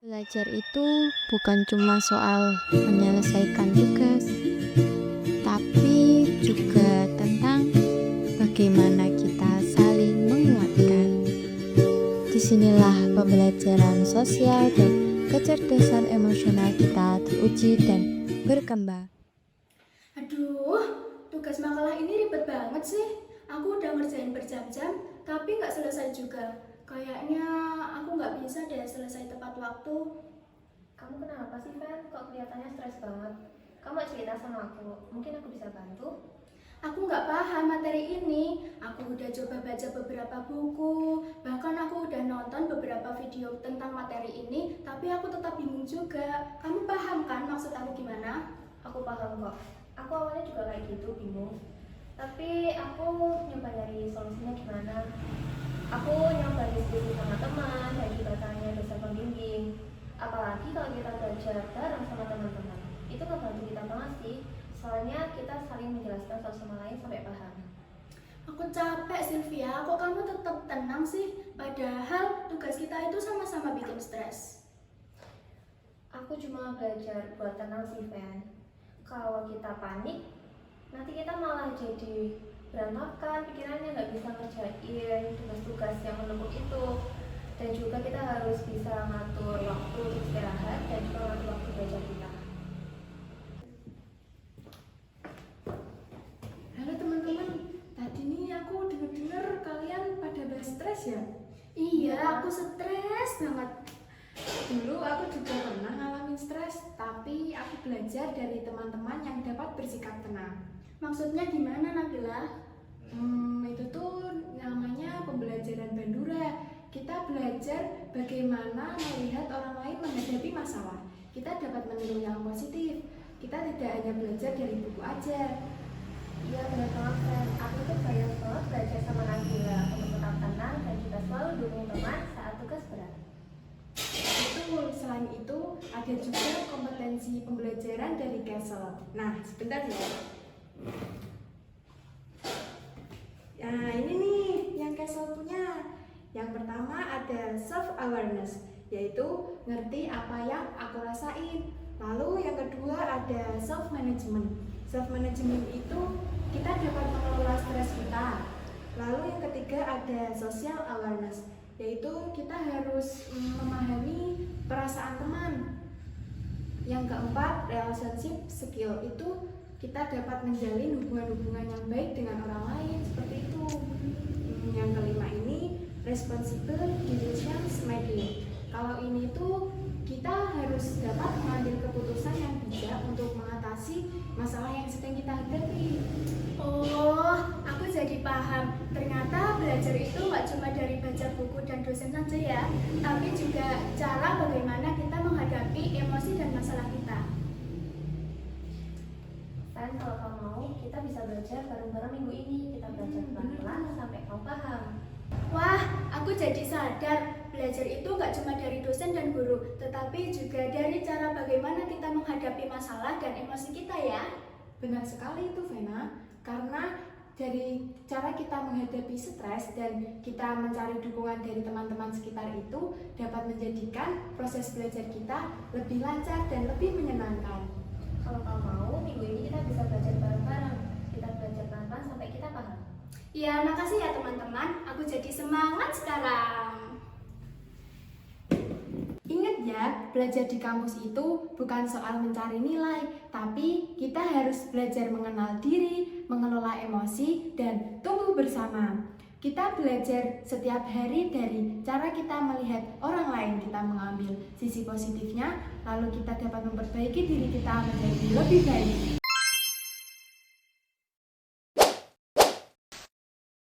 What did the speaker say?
Belajar itu bukan cuma soal menyelesaikan tugas, tapi juga tentang bagaimana kita saling menguatkan. Disinilah pembelajaran sosial dan kecerdasan emosional kita diuji dan berkembang. Aduh, tugas makalah ini ribet banget sih. Aku udah ngerjain berjam-jam, tapi nggak selesai juga. Kayaknya aku nggak bisa deh selesai tepat waktu. Kamu kenapa sih, Fen? Kok kelihatannya stres banget? Kamu cerita sama aku, mungkin aku bisa bantu? Aku nggak paham materi ini. Aku udah coba baca beberapa buku, bahkan aku udah nonton beberapa video tentang materi ini, tapi aku tetap bingung juga. Kamu paham kan maksud aku gimana? Aku paham kok. Aku awalnya juga kayak gitu, bingung. Tapi aku nyoba nyari solusinya gimana. Aku nyoba diskusi sama teman dan juga tanya dosen pembimbing. Apalagi kalau kita belajar bareng sama teman-teman. Itu ngebantu kita banget sih. Soalnya kita saling menjelaskan satu sama lain sampai paham. Aku capek Sylvia, kok kamu tetap tenang sih? Padahal tugas kita itu sama-sama bikin stres. Aku cuma belajar buat tenang sih, Fen. Kalau kita panik, nanti kita malah jadi berantakan pikirannya, nggak bisa ngerjain tugas-tugas yang menumpuk itu. Dan juga kita harus bisa ngatur waktu untuk istirahat dan juga ngatur waktu belajar kita. Halo teman-teman, tadi nih aku dengar kalian pada stres ya? Iya, aku stres banget. Dulu aku juga pernah ngalamin stres, tapi aku belajar dari teman-teman yang dapat bersikap tenang. Maksudnya gimana Nabila? Itu tuh namanya pembelajaran Bandura. Kita belajar bagaimana melihat orang lain menghadapi masalah. Kita dapat meniru yang positif. Kita tidak hanya belajar dari buku aja. Iya benar banget, Fen. Aku tuh banyak banget belajar sama Nabila untuk tetap tenang dan juga selalu dukung teman saat tugas berat. Betul, selain itu ada juga kompetensi pembelajaran dari Castle. Nah, sebentar ya. Nah, ini nih yang Castle punya. Yang pertama ada self-awareness, yaitu ngerti apa yang aku rasain. Lalu yang kedua ada self-management. Self-management itu kita dapat mengelola stres kita. Lalu yang ketiga ada social awareness, yaitu kita harus memahami perasaan teman. Yang keempat, relationship skill, itu kita dapat menjalin hubungan-hubungan yang baik dengan orang lain, seperti itu. Yang kelima ini, responsible decisions making. Kalau ini tuh kita harus dapat mengambil keputusan yang bijak untuk mengatasi masalah yang sedang kita hadapi. Oh, aku jadi paham. Ternyata belajar itu nggak cuma dari baca buku dan dosen saja ya, tapi juga cara bagaimana kita menghadapi emosi dan masalah kita. Fen, kalau kamu mau, kita bisa belajar bareng-bareng minggu ini. Kita belajar pelan-pelan sampai kamu paham. Wah, aku jadi sadar belajar itu nggak cuma dari dosen dan guru, tetapi juga dari cara bagaimana kita menghadapi masalah dan emosi kita ya. Benar sekali itu Vena, karena dari cara kita menghadapi stres dan kita mencari dukungan dari teman-teman sekitar itu dapat menjadikan proses belajar kita lebih lancar dan lebih menyenangkan. Kalau kamu mau, minggu ini kita bisa belajar bareng-bareng. Kita belajar pelan-pelan sampai kita paham. Ya, makasih ya teman-teman. Aku jadi semangat sekarang. Ingat ya, belajar di kampus itu bukan soal mencari nilai, tapi kita harus belajar mengenal diri, mengelola emosi, dan tumbuh bersama. Kita belajar setiap hari dari cara kita melihat orang lain, kita mengambil sisi positifnya, lalu kita dapat memperbaiki diri kita menjadi lebih baik.